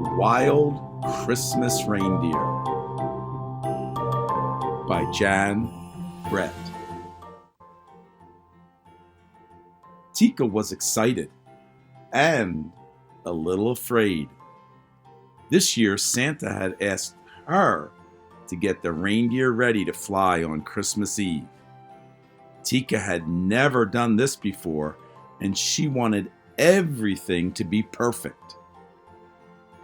Wild Christmas Reindeer by Jan Brett. Tika was excited and a little afraid. This year, Santa had asked her to get the reindeer ready to fly on Christmas Eve. Tika had never done this before, and she wanted everything to be perfect.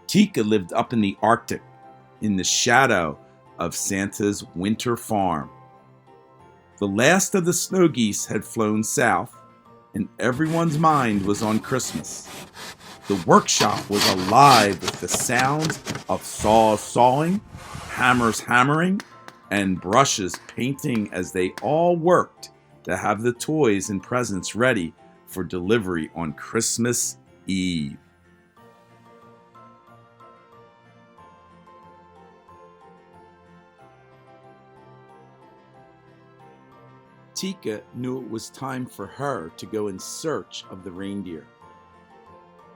Tika lived up in the Arctic, in the shadow of Santa's winter farm. The last of the snow geese had flown south, and everyone's mind was on Christmas. The workshop was alive with the sounds of saws sawing, hammers hammering, and brushes painting as they all worked to have the toys and presents ready for delivery on Christmas Eve. Tika knew it was time for her to go in search of the reindeer.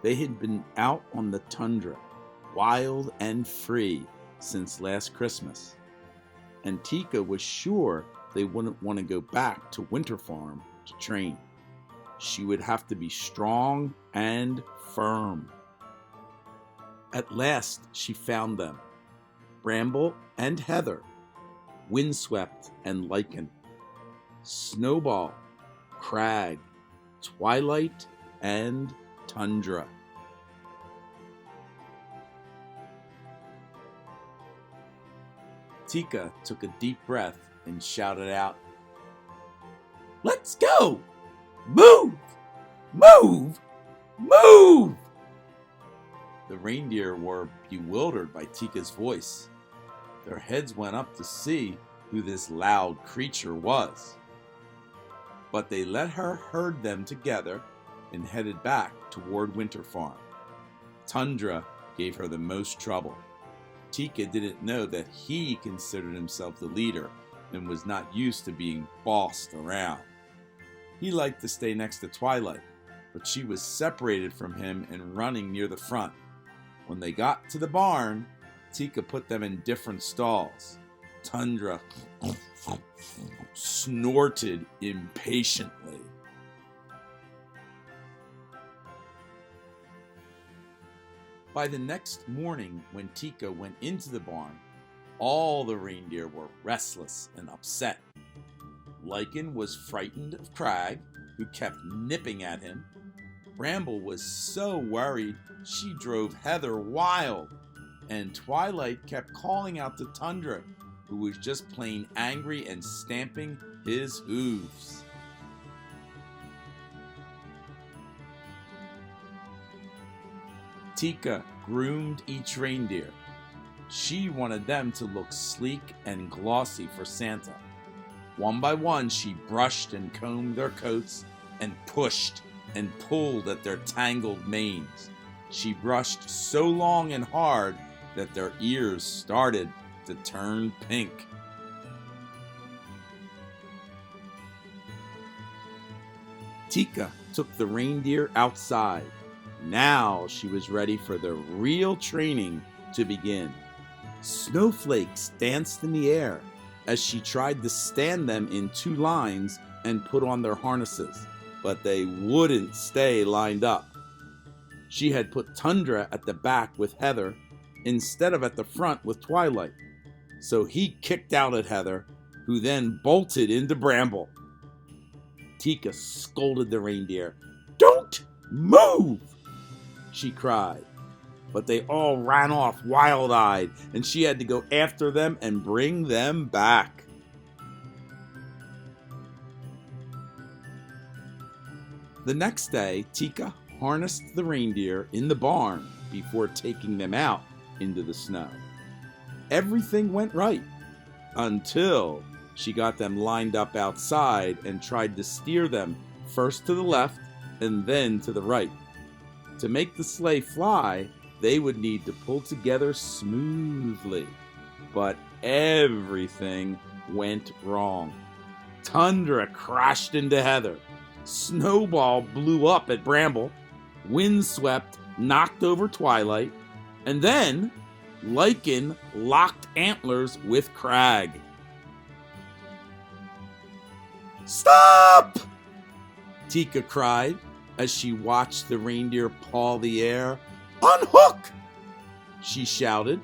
They had been out on the tundra, wild and free, since last Christmas, and Tika was sure they wouldn't want to go back to Winter Farm to train. She would have to be strong and firm. At last she found them, Bramble and Heather, Windswept and Lichen, Snowball, Crag, Twilight, and Tundra. Tika took a deep breath and shouted out, "Let's go! Move! Move! Move!" The reindeer were bewildered by Tika's voice. Their heads went up to see who this loud creature was. But they let her herd them together and headed back toward Winter Farm. Tundra gave her the most trouble. Tika didn't know that he considered himself the leader and was not used to being bossed around. He liked to stay next to Twilight, but she was separated from him and running near the front. When they got to the barn, Tika put them in different stalls. Tundra snorted impatiently. By the next morning, when Tika went into the barn, all the reindeer were restless and upset. Lichen was frightened of Crag, who kept nipping at him. Bramble was so worried she drove Heather wild, and Twilight kept calling out to Tundra, who was just plain angry and stamping his hooves. Tika groomed each reindeer. She wanted them to look sleek and glossy for Santa. One by one, she brushed and combed their coats and pushed and pulled at their tangled manes. She brushed so long and hard that their ears started to turn pink. Tika took the reindeer outside. Now she was ready for the real training to begin. Snowflakes danced in the air as she tried to stand them in two lines and put on their harnesses, but they wouldn't stay lined up. She had put Tundra at the back with Heather instead of at the front with Twilight, so he kicked out at Heather, who then bolted into Bramble. Tika scolded the reindeer. "Don't move!" she cried, but they all ran off wild-eyed, and she had to go after them and bring them back. The next day, Tika harnessed the reindeer in the barn before taking them out into the snow. Everything went right until she got them lined up outside and tried to steer them first to the left and then to the right. To make the sleigh fly, they would need to pull together smoothly. But everything went wrong. Tundra crashed into Heather. Snowball blew up at Bramble. Windswept knocked over Twilight. And then Lycan locked antlers with Crag. "Stop!" Tika cried as she watched the reindeer paw the air. "Unhook!" she shouted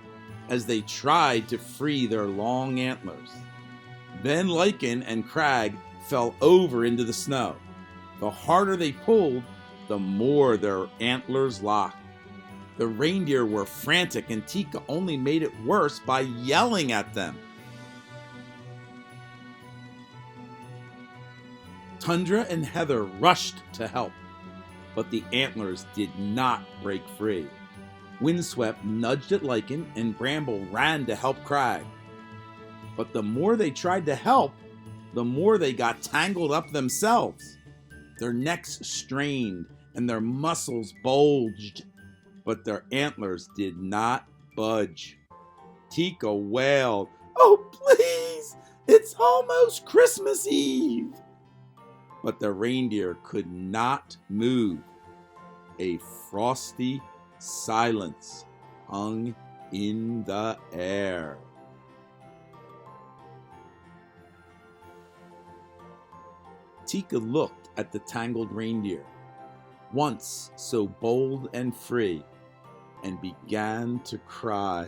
as they tried to free their long antlers. Then Lycan and Crag fell over into the snow. The harder they pulled, the more their antlers locked. The reindeer were frantic, and Tika only made it worse by yelling at them. Tundra and Heather rushed to help, but the antlers did not break free. Windswept nudged at Lycan, and Bramble ran to help Crag. But the more they tried to help, the more they got tangled up themselves. Their necks strained and their muscles bulged, but their antlers did not budge. Tika wailed, "Oh, please, it's almost Christmas Eve." But the reindeer could not move. A frosty silence hung in the air. Tika looked at the tangled reindeer, once so bold and free, and began to cry.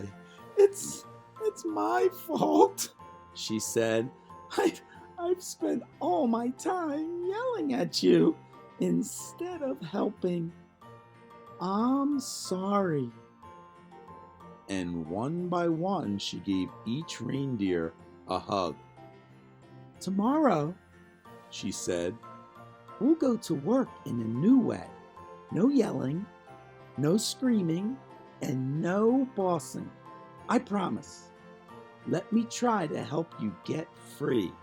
It's my fault," she said. I've spent all my time yelling at you instead of helping. I'm sorry." And one by one, she gave each reindeer a hug. "Tomorrow," she said, "we'll go to work in a new way. No yelling, no screaming, and no bossing. I promise. Let me try to help you get free."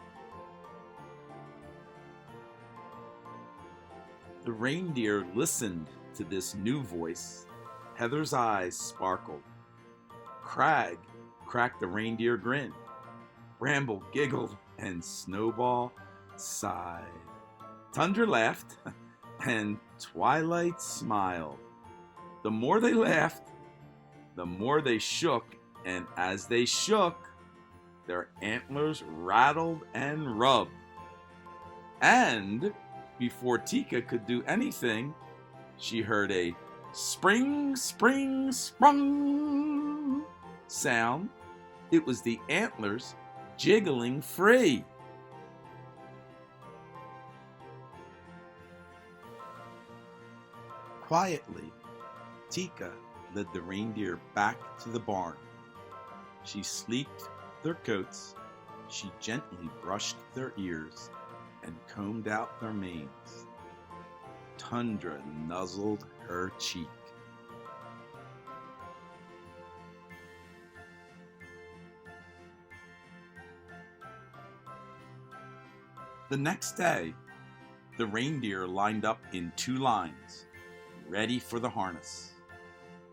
The reindeer listened to this new voice. Heather's eyes sparkled. Crag cracked a reindeer grin. Bramble giggled, and Snowball sighed. Tundra laughed, and Twilight smiled. The more they laughed, the more they shook, and as they shook, their antlers rattled and rubbed. And before Tika could do anything, she heard a spring, spring, sprung sound. It was the antlers jiggling free. Quietly, Tika led the reindeer back to the barn. She sleeked their coats, she gently brushed their ears, and combed out their manes. Tundra nuzzled her cheek. The next day, the reindeer lined up in 2 lines, ready for the harness.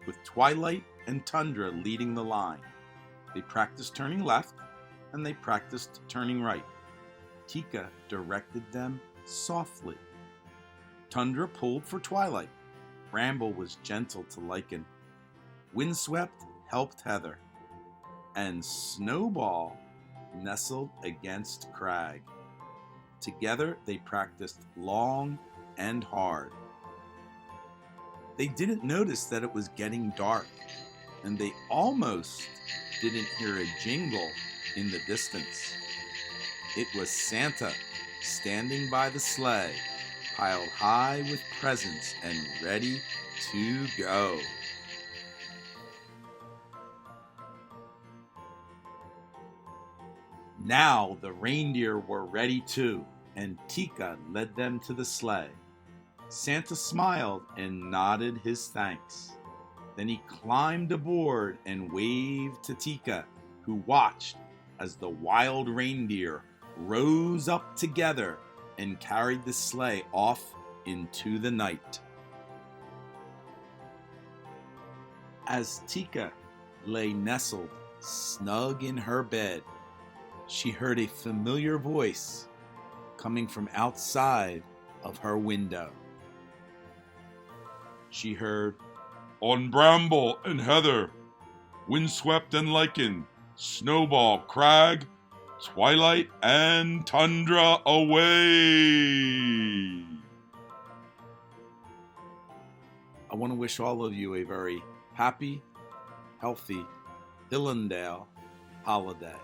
With Twilight and Tundra leading the line, they practiced turning left and they practiced turning right. Tika directed them softly. Tundra pulled for Twilight. Bramble was gentle to Lycan. Windswept helped Heather. And Snowball nestled against Crag. Together they practiced long and hard. They didn't notice that it was getting dark, and they almost didn't hear a jingle in the distance. It was Santa standing by the sleigh, piled high with presents and ready to go. Now the reindeer were ready too, and Tika led them to the sleigh. Santa smiled and nodded his thanks. Then he climbed aboard and waved to Tika, who watched as the wild reindeer rose up together and carried the sleigh off into the night. As Tika lay nestled snug in her bed, she heard a familiar voice coming from outside of her window. She heard, on bramble and heather, windswept and lichen, snowball, crag, twilight and tundra away. I want to wish all of you a very happy, healthy Hillendale holiday.